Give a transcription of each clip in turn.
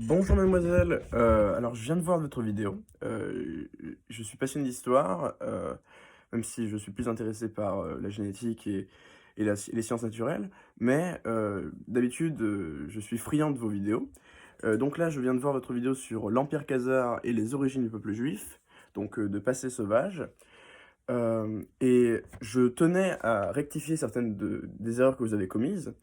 Bonjour mademoiselle, alors je viens de voir votre vidéo. Je suis passionné d'histoire, même si je suis plus intéressé par, la génétique et les sciences naturelles. Mais, d'habitude, je suis friand de vos vidéos. Donc là, je viens de voir votre vidéo sur l'Empire khazar et les origines du peuple juif, donc, de passé sauvage. Et je tenais à rectifier certaines des erreurs que vous avez commises.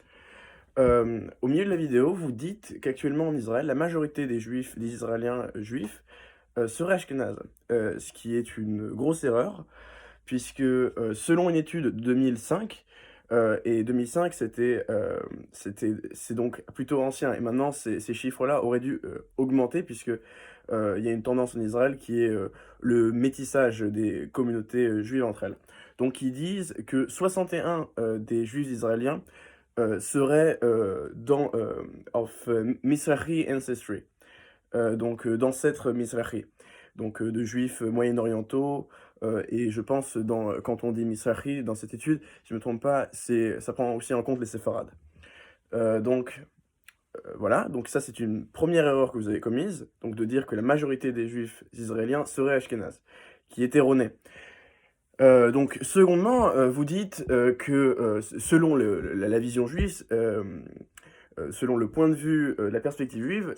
Au milieu de la vidéo, vous dites qu'actuellement en Israël, la majorité des juifs, des Israéliens juifs, seraient ashkénazes, ce qui est une grosse erreur, puisque selon une étude de 2005, et 2005 c'est donc plutôt ancien, et maintenant ces chiffres-là auraient dû augmenter, puisque il y a une tendance en Israël qui est le métissage des communautés juives entre elles. Donc ils disent que 61 des juifs israéliens serait of Mizrahi ancestry, donc d'ancêtres Mizrahi, donc de juifs moyen-orientaux, et je pense quand on dit Mizrahi dans cette étude, si je me trompe pas, ça prend aussi en compte les séfarades. Donc voilà, donc ça c'est une première erreur que vous avez commise, donc de dire que la majorité des juifs israéliens seraient ashkénazes, qui est erronée. Donc secondement, vous dites, que, selon la vision juive, selon le point de vue, la perspective juive,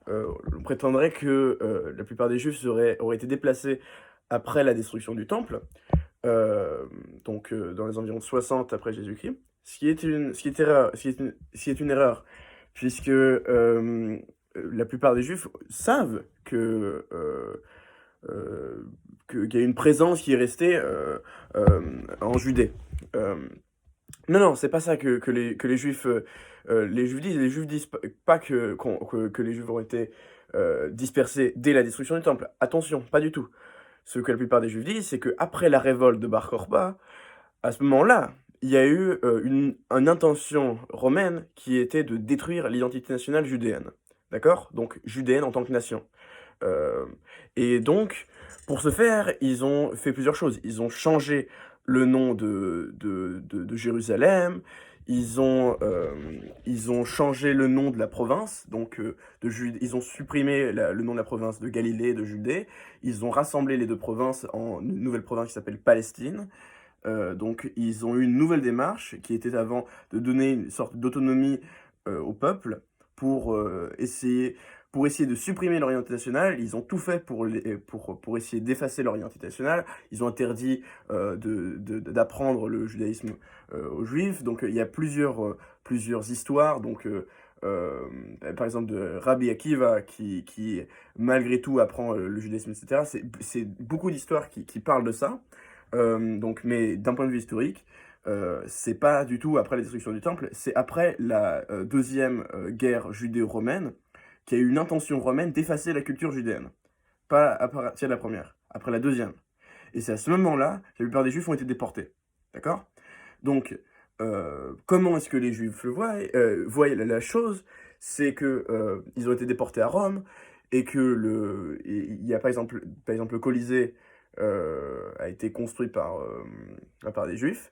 on prétendrait que, la plupart des juifs auraient été déplacés après la destruction du temple, donc dans les environs de 60 après Jésus-Christ, ce qui est une erreur, puisque, la plupart des juifs savent heu, qu'il y a une présence qui est restée, en Judée. Non, non, c'est pas ça que les juifs disent. Les juifs disent pas que les juifs ont été, dispersés dès la destruction du temple. Attention, pas du tout. Ce que la plupart des juifs disent, c'est qu'après la révolte de Bar Kokhba, à ce moment-là, il y a eu, une intention romaine qui était de détruire l'identité nationale judéenne. D'accord? Donc judéenne en tant que nation. Hem et donc, pour ce faire, ils ont fait plusieurs choses. Ils ont changé le nom de Jérusalem, ils ont changé le nom de la province, donc ils ont supprimé le nom de la province de Galilée et de Judée. Ils ont rassemblé les 2 provinces en une nouvelle province qui s'appelle Palestine. Donc ils ont eu une nouvelle démarche qui était avant de donner une sorte d'autonomie, au peuple pour, essayer de supprimer leur identité nationale. Ils ont tout fait pour essayer d'effacer leur identité nationale. Ils ont interdit, d'apprendre le judaïsme, aux juifs. Donc il y a plusieurs histoires, donc par exemple de Rabbi Akiva qui malgré tout apprend, le judaïsme et cetera. C'est beaucoup d'histoires qui parlent de ça. Donc, mais d'un point de vue historique, c'est pas du tout après la destruction du temple, c'est après la, 2e, guerre judéo-romaine, qu'il y a eu une intention romaine d'effacer la culture judéenne. Pas à partir de la première, après la deuxième. Et c'est à ce moment-là que la plupart des juifs ont été déportés. D'accord? Donc, comment est-ce que les juifs voient la chose? C'est que, ils ont été déportés à Rome, et que il y a par exemple le Colisée, a été construit par des juifs,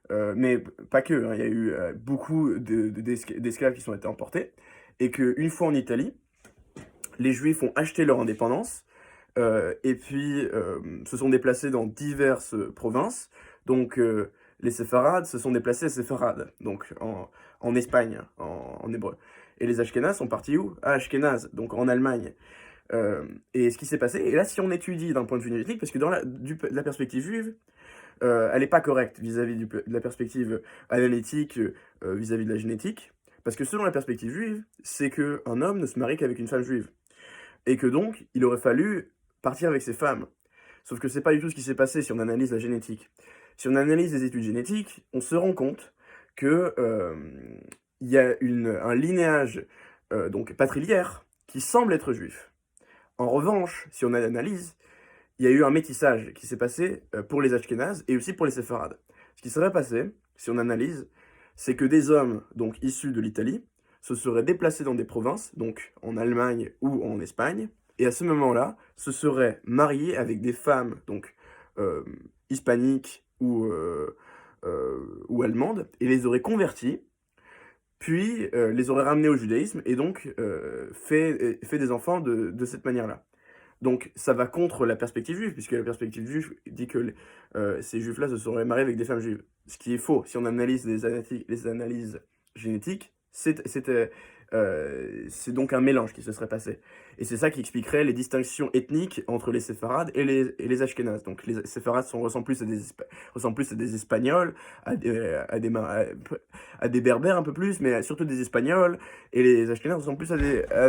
mais pas que, hein, il y a eu, beaucoup d'esclaves qui ont été emportés, et qu'une fois en Italie, les juifs ont acheté leur indépendance, et puis se sont déplacés dans diverses provinces. Donc les séfarades se sont déplacés à Séfarade, donc en Espagne, en hébreu. Et les Ashkénazes sont partis où? À Ashkénaz, donc en Allemagne. Et ce qui s'est passé, et là si on étudie d'un point de vue génétique, parce que de la perspective juive, elle n'est pas correcte vis-à-vis de la perspective analytique, vis-à-vis de la génétique, parce que selon la perspective juive, c'est qu'un homme ne se marie qu'avec une femme juive. Et que donc, il aurait fallu partir avec ces femmes. Sauf que c'est pas du tout ce qui s'est passé si on analyse la génétique. Si on analyse les études génétiques, on se rend compte que, il y a un linéage, donc patriliaire, qui semble être juif. En revanche, si on analyse, il y a eu un métissage qui s'est passé, pour les Ashkénazes et aussi pour les Séfarades. Ce qui serait passé, si on analyse, c'est que des hommes, donc issus de l'Italie, se seraient déplacés dans des provinces, donc en Allemagne ou en Espagne, et à ce moment-là, se seraient mariés avec des femmes, donc hispaniques ou allemandes, et les auraient converties, puis les aurait ramenés au judaïsme et donc fait des enfants de cette manière-là. Donc ça va contre la perspective juive, puisque la perspective juive dit que ces juifs-là se seraient mariés avec des femmes juives. Ce qui est faux. Si on analyse les analyses génétiques, c'est donc un mélange qui se serait passé. Et c'est ça qui expliquerait les distinctions ethniques entre les séfarades et les ashkénazes. Donc les séfarades ressemblent plus à des Espagnols, à des Berbères un peu plus, mais surtout des Espagnols, et les ashkénazes ressemblent plus à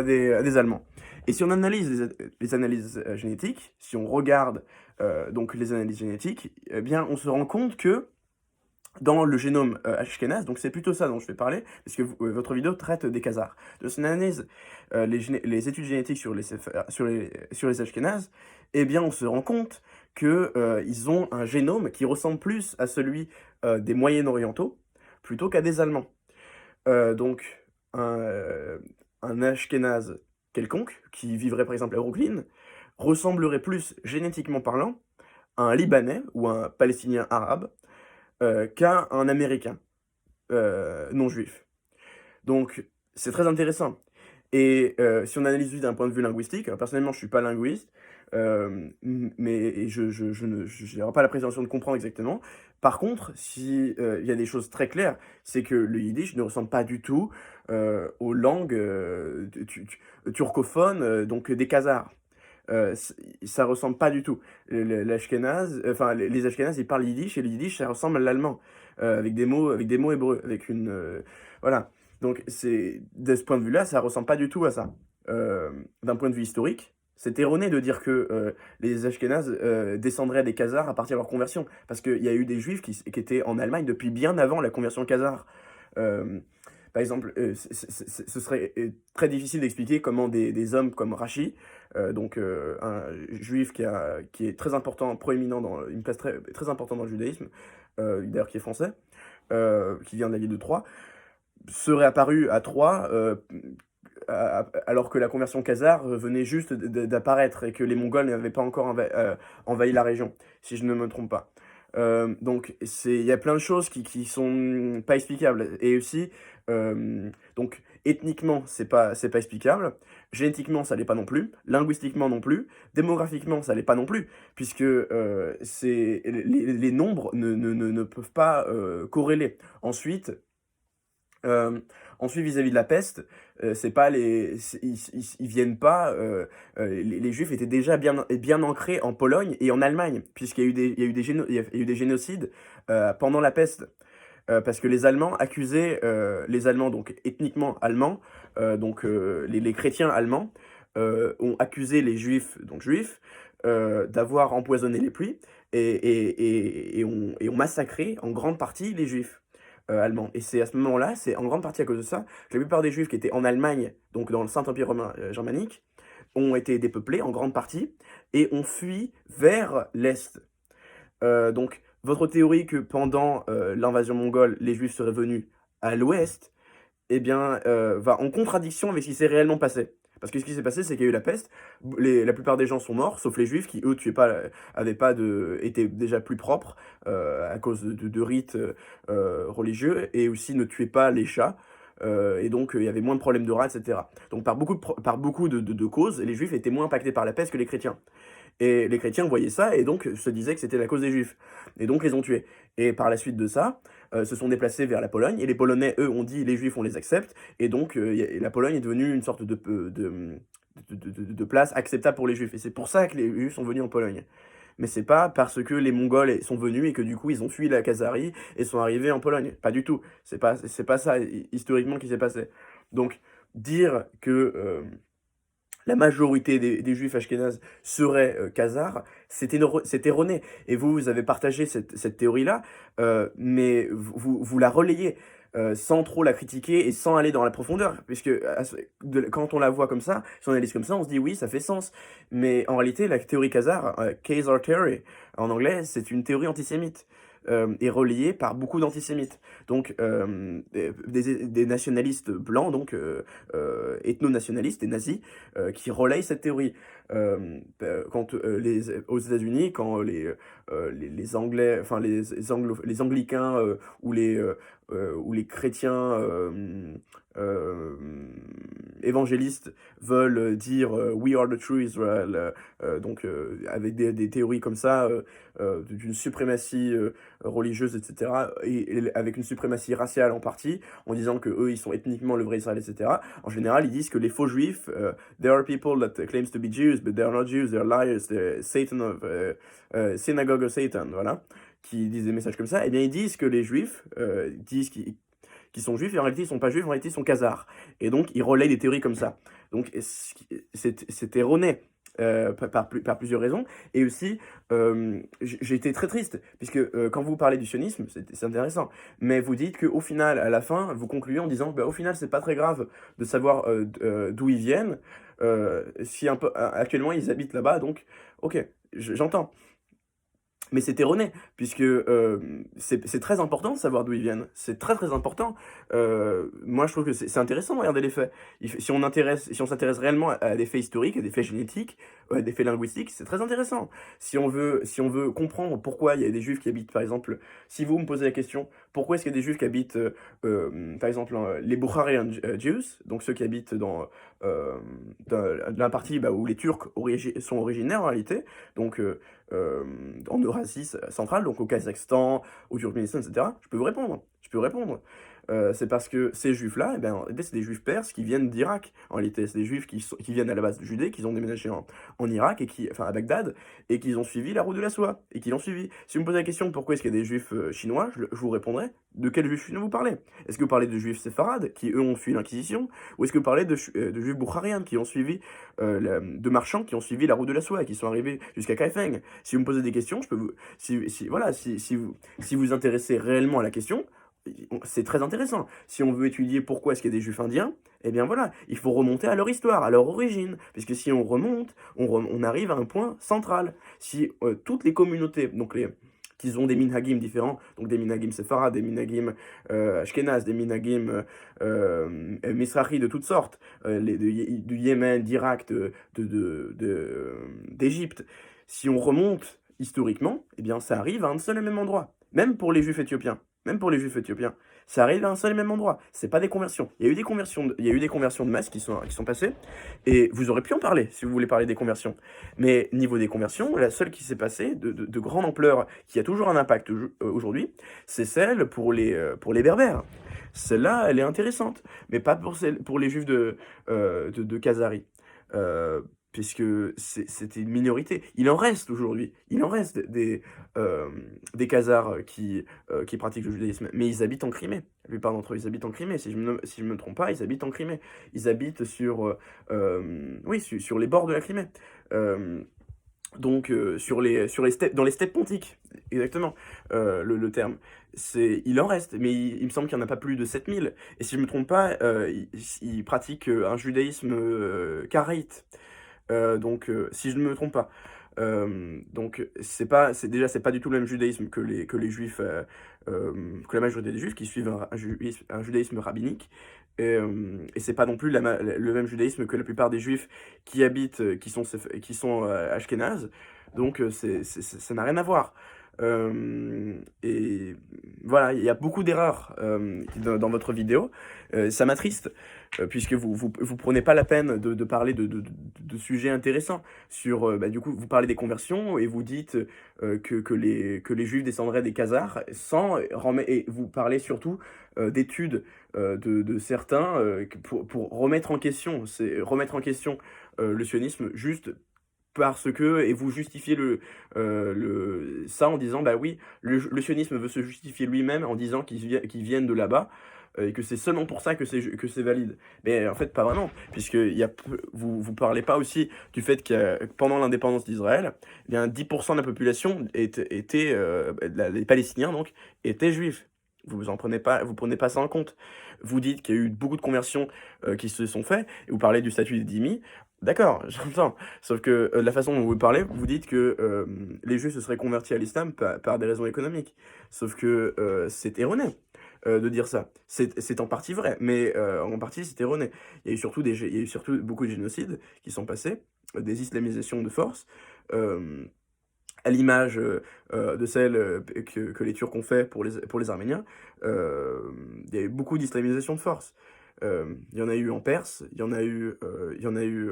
des Allemands. Et si on analyse les analyses génétiques, si on regarde donc les analyses génétiques, eh bien on se rend compte que dans le génome ashkénaze, donc c'est plutôt ça dont je vais parler, parce que votre vidéo traite des Khazars. De son analyse, les études génétiques sur les ashkénazes, eh bien on se rend compte que ils ont un génome qui ressemble plus à celui des Moyen-Orientaux plutôt qu'à des Allemands. Donc un ashkénaze quelconque, qui vivrait par exemple à Brooklyn, ressemblerait plus, génétiquement parlant, à un Libanais ou un Palestinien arabe qu'à un Américain non juif. Donc c'est très intéressant. Et si on analyse lui d'un point de vue linguistique, alors personnellement je suis pas linguiste, mais je n'aurai pas la prétention de comprendre exactement. Par contre, si il y a des choses très claires, c'est que le yiddish ne ressemble pas du tout aux langues turcophones, donc des Khazars. Ça ressemble pas du tout. L'ashkénaze, enfin les ashkénazes, ils parlent yiddish et le yiddish, ça ressemble à l'allemand, avec des mots hébreux, avec voilà. Donc c'est de ce point de vue-là, ça ressemble pas du tout à ça. D'un point de vue historique, c'est erroné de dire que les ashkénazes descendraient des Khazars à partir de leur conversion, parce qu'il y a eu des juifs qui étaient en Allemagne depuis bien avant la conversion khazare. Euh, Par exemple, ce serait très difficile d'expliquer comment des hommes comme Rachi, donc un juif qui est très important, proéminent dans une place très, très importante dans le judaïsme, d'ailleurs qui est français, qui vient de la ville de Troyes, serait apparu à Troyes alors que la conversion khazare venait juste d'apparaître et que les Mongols n'avaient pas encore envahi la région, si je ne me trompe pas. Donc il y a plein de choses qui sont pas explicables. Et aussi, donc ethniquement, c'est pas explicable. Génétiquement, ça l'est pas non plus. Linguistiquement non plus. Démographiquement, ça l'est pas non plus. Puisque les nombres ne peuvent pas corréler. Euh, Ensuite, vis-à-vis de la peste, c'est pas ils viennent pas. Les Juifs étaient déjà bien ancrés en Pologne et en Allemagne, puisqu'il y a eu des génocides pendant la peste. Parce que les Allemands accusaient les Allemands, donc ethniquement allemands, donc les chrétiens allemands, ont accusé les Juifs, donc juifs, d'avoir empoisonné les pluies et ont massacré en grande partie les Juifs allemands. Et c'est à ce moment-là, c'est en grande partie à cause de ça, que la plupart des Juifs qui étaient en Allemagne, donc dans le Saint-Empire romain germanique, ont été dépeuplés en grande partie et ont fui vers l'Est. Donc, votre théorie que pendant l'invasion mongole, les Juifs seraient venus à l'ouest, eh bien, va en contradiction avec ce qui s'est réellement passé. Parce que ce qui s'est passé, c'est qu'il y a eu la peste, la plupart des gens sont morts, sauf les Juifs qui, eux, étaient déjà plus propres à cause de rites religieux, et aussi ne tuaient pas les chats, et donc il y avait moins de problèmes de rats, etc. Donc par beaucoup de causes, les Juifs étaient moins impactés par la peste que les chrétiens. Et les chrétiens voyaient ça et donc se disaient que c'était la cause des Juifs. Et donc les ont tués. Et par la suite de ça, se sont déplacés vers la Pologne. Et les Polonais, eux, ont dit les Juifs, on les accepte. Et donc la Pologne est devenue une sorte de place acceptable pour les Juifs. Et c'est pour ça que les Juifs sont venus en Pologne. Mais c'est pas parce que les Mongols sont venus et que du coup ils ont fui la Khazarie et sont arrivés en Pologne. Pas du tout. C'est pas ça historiquement qui s'est passé. Donc dire que la majorité des juifs ashkénazes seraient khazars, c'est erroné. Et vous avez partagé cette théorie-là, mais vous la relayez sans trop la critiquer et sans aller dans la profondeur. Puisque quand on la voit comme ça, si on analyse comme ça, on se dit oui, ça fait sens. Mais en réalité, la théorie khazar, Khazar Theory en anglais, c'est une théorie antisémite. Et relayée par beaucoup d'antisémites. Donc des nationalistes blancs, donc ethno-nationalistes et nazis, qui relayent cette théorie. Aux États-Unis, quand les Anglais, enfin les Anglicains ou où les chrétiens, évangélistes veulent dire, «We are the true Israel», donc avec des théories comme ça, d'une suprématie, religieuse et cetera et avec une suprématie raciale en partie, en disant qu'eux, ils sont ethniquement le vrai Israël et cetera. En général, ils disent que les faux juifs, «There are people that claims to be Jews, but they are not Jews, they are liars, they're Satan of synagogue of Satan», voilà, qui disent des messages comme ça. Eh bien, ils disent que les juifs, disent qui sont juifs et en réalité ils sont pas juifs, en réalité ils sont khazars et donc ils relaient des théories comme ça. Donc c'est erroné, par plusieurs raisons et aussi, j'ai été très triste puisque, quand vous parlez du sionisme, c'est intéressant, mais vous dites qu'au final, à la fin, vous concluez en disant: «Bah, au final, c'est pas très grave de savoir, d'où ils viennent, si un peu actuellement ils habitent là-bas donc OK, j'entends». Mais c'est erroné, puisque, c'est très important de savoir d'où ils viennent. C'est très, très important. Moi, je trouve que c'est intéressant de regarder les faits. Si on s'intéresse réellement à des faits historiques, à des faits génétiques, à des faits linguistiques, c'est très intéressant. Si on veut comprendre pourquoi il y a des juifs qui habitent, par exemple, si vous me posez la question: «Pourquoi est-ce qu'il y a des juifs qui habitent, par exemple, les Bukharian Jews», donc ceux qui habitent dans la partie, bah, où les Turcs sont originaires en réalité, donc en Eurasie centrale, donc au Kazakhstan, au Turkménistan, et cetera? Je peux vous répondre, je peux vous répondre. C'est parce que ces juifs-là, eh ben, en réalité, c'est des juifs perses qui viennent d'Irak. En réalité, c'est des juifs qui viennent à la base de Judée, qui ont déménagé en Irak, enfin à Bagdad, et qui ont suivi la route de la soie, et qui l'ont suivi. Si vous me posez la question pourquoi est-ce qu'il y a des juifs chinois, je vous répondrai de quels juifs chinois vous parlez. Est-ce que vous parlez de juifs séfarades, qui eux ont fui l'Inquisition, ou est-ce que vous parlez de juifs boukhariens, qui ont suivi, de marchands qui ont suivi la route de la soie, et qui sont arrivés jusqu'à Kaifeng? Si vous me posez des questions, je peux vous, voilà, si vous intéressez réellement à la question, c'est très intéressant. Si on veut étudier pourquoi est-ce qu'il y a des juifs indiens, eh bien voilà, il faut remonter à leur histoire, à leur origine. Puisque si on remonte, on arrive à un point central. Si toutes les communautés, donc qui ont des minhagim différents, donc des minhagim séfarades, des minhagim ashkénazes, des minhagim misrahi de toutes sortes, du Yémen, d'Irak, d'Égypte, si on remonte historiquement, eh bien ça arrive à un seul et même endroit. Même pour les juifs éthiopiens. Même pour les juifs éthiopiens, ça arrive à un seul et même endroit. C'est pas des conversions. Il y a eu des conversions de masse qui sont passées, et vous aurez pu en parler si vous voulez parler des conversions. Mais niveau des conversions, la seule qui s'est passée de grande ampleur, qui a toujours un impact aujourd'hui, c'est celle pour les Berbères. Celle-là, elle est intéressante, mais pas pour les juifs de Khazari. Puisque c'était une minorité. Il en reste aujourd'hui. Il en reste des Khazars qui pratiquent le judaïsme, mais ils habitent en Crimée. La plupart d'entre eux, ils habitent en Crimée. Si je me trompe pas, ils habitent en Crimée. Ils habitent oui, sur les bords de la Crimée. Donc sur les steppes, dans les steppes pontiques, exactement, le terme. Il en reste, mais il me semble qu'il y en a pas plus de 7000. Et si je me trompe pas, ils pratiquent un judaïsme karaïte. Donc si je ne me trompe pas. Donc c'est pas du tout le même judaïsme que les juifs, que la majorité des juifs qui suivent un judaïsme rabbinique. Et c'est pas non plus le même judaïsme que la plupart des juifs qui habitent, qui sont ashkénazes. Donc ça n'a rien à voir. Et voilà, il y a beaucoup d'erreurs dans votre vidéo. Ça m'attriste, puisque vous prenez pas la peine de parler de sujets intéressants. Bah, du coup, vous parlez des conversions et vous dites que les juifs descendraient des Khazars, et vous parlez surtout d'études de certains pour remettre en question, le sionisme juste parce que, et vous justifiez ça en disant: «Bah oui, le sionisme veut se justifier lui-même en disant qu'ils viennent de là-bas, et que c'est seulement pour ça que c'est valide». Mais en fait, pas vraiment, puisque vous parlez pas aussi du fait que pendant l'indépendance d'Israël, eh bien 10 de la population était, les Palestiniens donc, étaient juifs. Vous prenez pas ça en compte. Vous dites qu'il y a eu beaucoup de conversions qui se sont faites, et vous parlez du statut des dhimmi. D'accord, j'entends. Sauf que la façon dont vous parlez, vous dites que les Juifs se seraient convertis à l'islam par des raisons économiques. Sauf que c'est erroné de dire ça. C'est en partie vrai, mais en partie c'est erroné. Il y a eu surtout beaucoup de génocides qui sont passés, des islamisations de force. à l'image de celle que les Turcs ont fait pour les Arméniens, il y a eu beaucoup d'islamisation de force. Il y en a eu en Perse, il y en a eu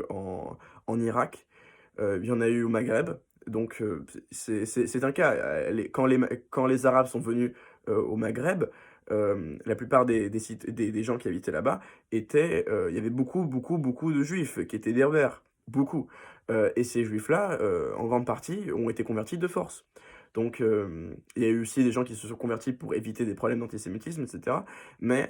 en Irak, il y en a eu au Maghreb. Donc c'est un cas. Quand les Arabes sont venus au Maghreb, la plupart des gens qui habitaient là-bas il y avait beaucoup de juifs qui étaient berbères, beaucoup. Et ces juifs-là, en grande partie, ont été convertis de force. Donc, il y a eu aussi des gens qui se sont convertis pour éviter des problèmes d'antisémitisme, etc. Mais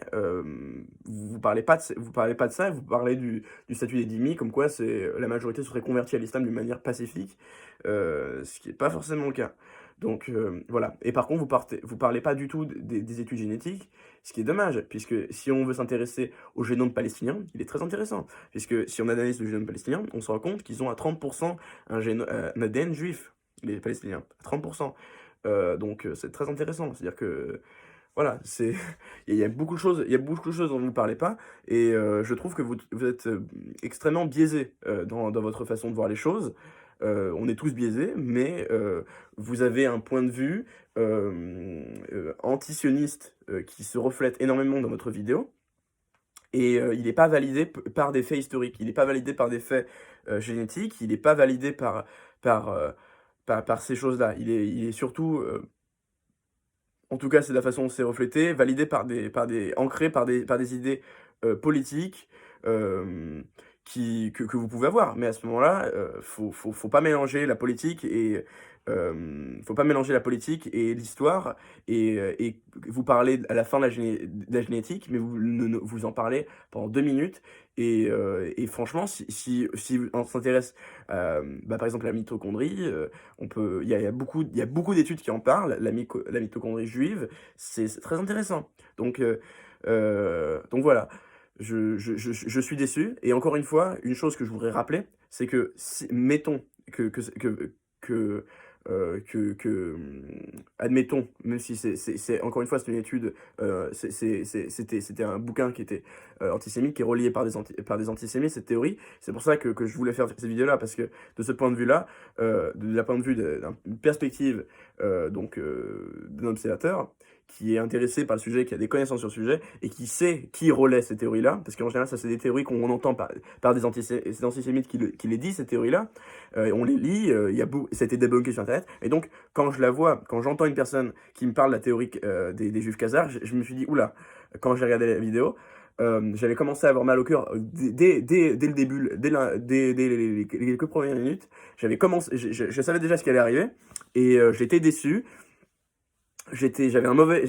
vous parlez pas de ça, vous parlez du statut des dhimmi, comme quoi la majorité serait convertie à l'islam d'une manière pacifique, ce qui n'est pas forcément le cas. Donc voilà. Et par contre, vous parlez pas du tout des études génétiques, ce qui est dommage, puisque si on veut s'intéresser au génome palestinien, il est très intéressant. Puisque si on analyse le génome palestinien, on se rend compte qu'ils ont à 30% un ADN juif, les Palestiniens, à 30%. Donc c'est très intéressant. C'est-à-dire que voilà, il y a beaucoup de choses, il y a beaucoup de choses dont vous ne parlez pas, et je trouve que vous êtes extrêmement biaisé dans votre façon de voir les choses. On est tous biaisés, mais vous avez un point de vue antisioniste qui se reflète énormément dans votre vidéo. Et il n'est pas validé par des faits historiques, il n'est pas validé par des faits génétiques, il n'est pas validé par, euh, par ces choses-là. Il est surtout, en tout cas c'est la façon dont c'est reflété, validé ancré par des idées politiques euh, que vous pouvez avoir. Mais à ce moment-là, faut pas mélanger la politique faut pas mélanger la politique et l'histoire, et vous parlez à la fin de la génétique, mais vous en parlez pendant 2 minutes, et franchement, si on s'intéresse, par exemple, à la mitochondrie, il y a beaucoup d'études qui en parlent, la mitochondrie juive, c'est très intéressant. Donc voilà, je suis déçu, et encore une fois, une chose que je voudrais rappeler, c'est que, mettons que, admettons, même si encore une fois, c'est une étude, c'était un bouquin qui était antisémite, qui est relié par des antisémites, cette théorie. C'est pour ça que je voulais faire cette vidéo-là, parce que de ce point de vue-là, de la point de vue d'une perspective d'un observateur qui est intéressé par le sujet, qui a des connaissances sur le sujet, et qui sait qui relaie ces théories-là, parce qu'en général, ça, c'est des théories qu'on entend par des antisémites qui les disent, ces théories-là. On les lit, ça a été débunké sur Internet, et donc, quand j'entends une personne qui me parle de la théorie des juifs khazars, je me suis dit, oula, quand j'ai regardé la vidéo, j'avais commencé à avoir mal au cœur dès le début, dès les quelques premières minutes. Je savais déjà ce qui allait arriver, et j'étais déçu. J'avais un mauvais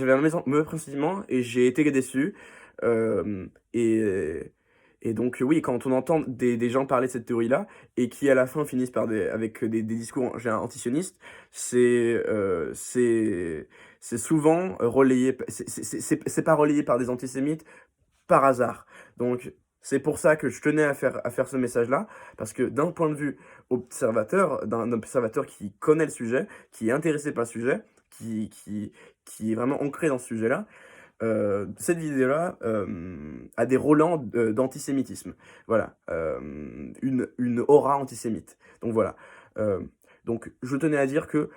pressentiment, et j'ai été déçu. Euh, et, et donc, oui, quand on entend des gens parler de cette théorie-là, et qui à la fin finissent avec des discours antisionistes, c'est souvent relayé, c'est pas relayé par des antisémites par hasard. Donc, c'est pour ça que je tenais à faire ce message-là, parce que d'un point de vue observateur, d'un observateur qui connaît le sujet, qui est intéressé par le sujet, qui est vraiment ancré dans ce sujet-là, cette vidéo-là a des relents d'antisémitisme. Voilà, une aura antisémite. Donc voilà. Euh, donc je tenais à dire que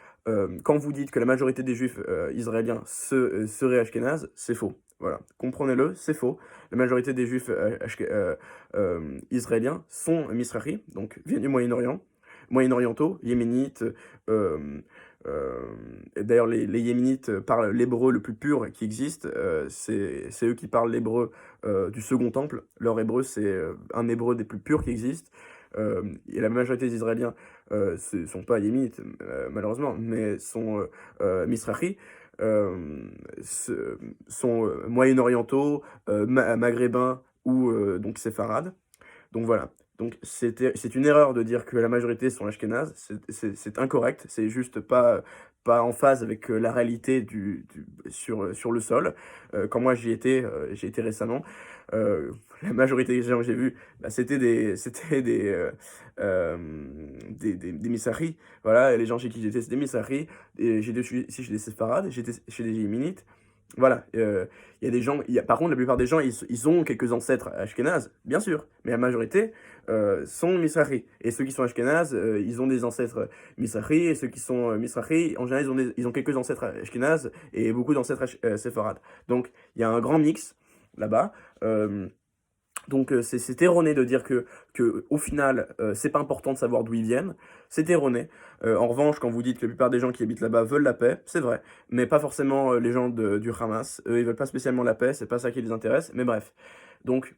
quand vous dites que la majorité des juifs israéliens seraient ashkénazes, c'est faux. Voilà, comprenez-le, c'est faux. La majorité des juifs israéliens sont Mizrahi, donc viennent du Moyen-Orient, Moyen-Orientaux, yéménites. euh, euh, et d'ailleurs, les Yéménites parlent l'hébreu le plus pur qui existe. C'est eux qui parlent l'hébreu du Second Temple. Leur hébreu, c'est un hébreu des plus purs qui existe. Et la majorité des Israéliens ne sont pas yéménites, malheureusement, mais sont Mizrahi, sont moyen-orientaux, maghrébins, ou donc séfarades. Donc voilà. Donc c'est une erreur de dire que la majorité sont ashkénazes, c'est incorrect, c'est juste pas en phase avec la réalité sur le sol. Quand moi j'y étais récemment, la majorité des gens que j'ai vus, bah, des Mizrahi. Voilà, et les gens chez qui j'étais, c'était des Mizrahi, et j'étais ici chez des séfarades, j'étais chez des yéménites. Voilà, il y a des gens, par contre, la plupart des gens, ils ont quelques ancêtres ashkénazes, bien sûr, mais la majorité sont Mizrahi. Et ceux qui sont Ashkénazes, ils ont des ancêtres Mizrahi, et ceux qui sont Mizrahi, en général, ils ont quelques ancêtres Ashkénazes et beaucoup d'ancêtres séfarades. Donc, il y a un grand mix là-bas. Donc c'est erroné de dire que au final, c'est pas important de savoir d'où ils viennent, c'est erroné. En revanche, quand vous dites que la plupart des gens qui habitent là-bas veulent la paix, c'est vrai, mais pas forcément, les gens du Hamas. Eux, ils veulent pas spécialement la paix, c'est pas ça qui les intéresse, mais bref. Donc,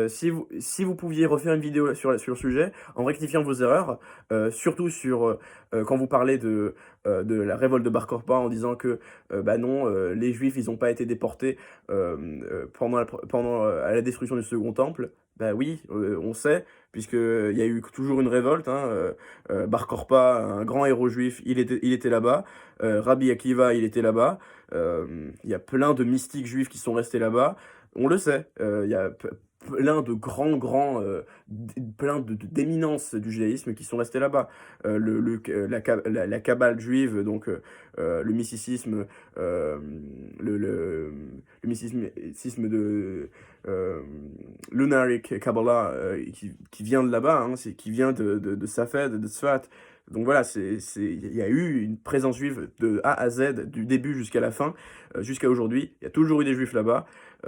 si vous pouviez refaire une vidéo sur le sujet, en rectifiant vos erreurs, surtout quand vous parlez de la révolte de Bar Korba en disant que, bah non, les Juifs, ils ont pas été déportés, à la destruction du second temple. Bah oui, on sait, puisqu'il y a eu toujours une révolte, hein, Bar Korba, un grand héros juif, il était là-bas, Rabbi Akiva, il était là-bas, il y a plein de mystiques juifs qui sont restés là-bas, on le sait, il y a plein de plein d'éminences du judaïsme qui sont restés là-bas. La Kabbale juive, donc le mysticisme, le mysticisme de Lunaric Kabbalah, qui vient de là-bas, hein, qui vient de Safed, de Tzfat. Donc voilà, il y a eu une présence juive de A à Z, du début jusqu'à la fin, jusqu'à aujourd'hui. Il y a toujours eu des juifs là-bas.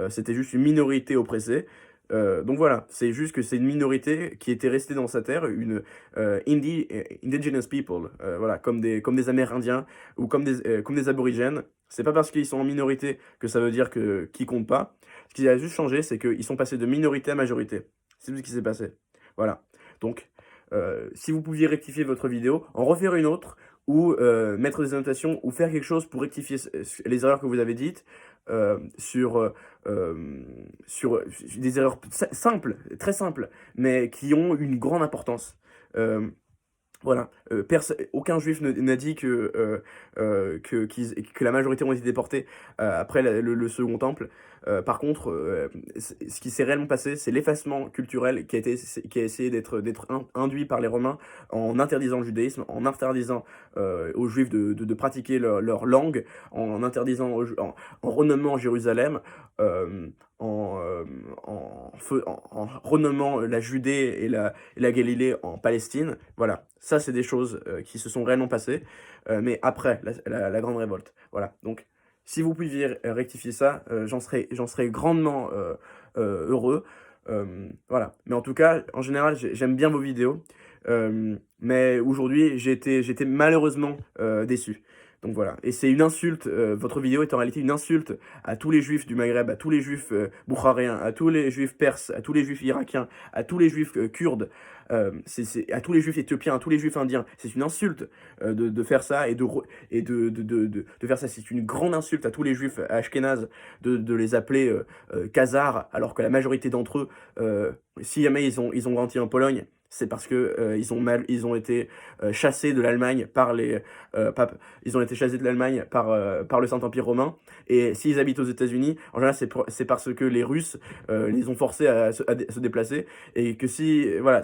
C'était juste une minorité oppressée. Donc voilà, c'est juste que c'est une minorité qui était restée dans sa terre, une indigenous people, voilà, comme des Amérindiens ou comme des aborigènes. C'est pas parce qu'ils sont en minorité que ça veut dire qu'ils comptent pas. Ce qui a juste changé, c'est qu'ils sont passés de minorité à majorité. C'est tout ce qui s'est passé. Voilà. Donc, si vous pouviez rectifier votre vidéo, en refaire une autre, ou mettre des annotations, ou faire quelque chose pour rectifier les erreurs que vous avez dites, sur des erreurs simples, très simples, mais qui ont une grande importance. Voilà, aucun juif n'a dit que la majorité ont été déportés après le second temple. Par contre, ce qui s'est réellement passé, c'est l'effacement culturel qui a essayé d'être induit par les Romains en interdisant le judaïsme, en interdisant aux juifs de pratiquer leur langue, en interdisant, en renommant Jérusalem, en, en renommant la Judée et la Galilée en Palestine. Voilà, ça c'est des choses qui se sont réellement passées, mais après la grande révolte. Voilà, donc si vous pouviez rectifier ça, j'en serais grandement heureux. Voilà, mais en tout cas, en général, j'aime bien vos vidéos, mais aujourd'hui, j'étais malheureusement déçu. Donc voilà, et c'est une insulte, votre vidéo est en réalité une insulte à tous les juifs du Maghreb, à tous les juifs boukharéens, à tous les juifs perses, à tous les juifs irakiens, à tous les juifs kurdes, à tous les juifs éthiopiens, à tous les juifs indiens. C'est une insulte de faire ça et de faire ça. C'est une grande insulte à tous les juifs ashkénazes de les appeler khazars, alors que la majorité d'entre eux, si jamais ils ont grandi en Pologne, c'est parce que ils ont été chassés de l'Allemagne ils ont été chassés de l'Allemagne par le Saint-Empire romain. Et s'ils habitent aux États-Unis, en général, c'est parce que les Russes les ont forcés à se déplacer. Et que voilà,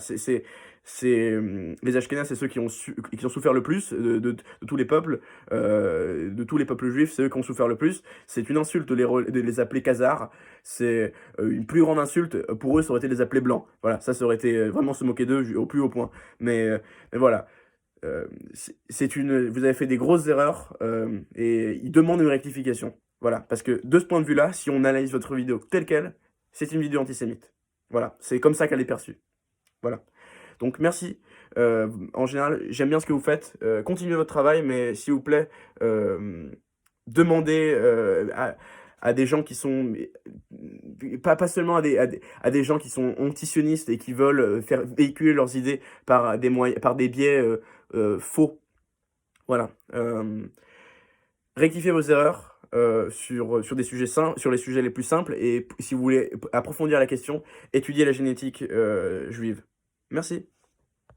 les Ashkénazes, c'est ceux qui ont souffert le plus de tous les peuples, de tous les peuples juifs, c'est eux qui ont souffert le plus. C'est une insulte de les appeler khazars. C'est une plus grande insulte pour eux, ça aurait été de les appeler blancs. Voilà, ça aurait été vraiment se moquer d'eux au plus haut point. Mais voilà. Vous avez fait des grosses erreurs et ils demandent une rectification. Voilà, parce que de ce point de vue-là, si on analyse votre vidéo telle quelle, c'est une vidéo antisémite. Voilà, c'est comme ça qu'elle est perçue. Voilà. Donc merci. En général, j'aime bien ce que vous faites. Continuez votre travail, mais s'il vous plaît, demandez à des gens qui sont pas seulement à des gens qui sont antisionistes et qui veulent faire véhiculer leurs idées par des biais faux. Voilà. Rectifiez vos erreurs sur des sujets simples, sur les sujets les plus simples, et si vous voulez approfondir la question, étudiez la génétique juive. Merci.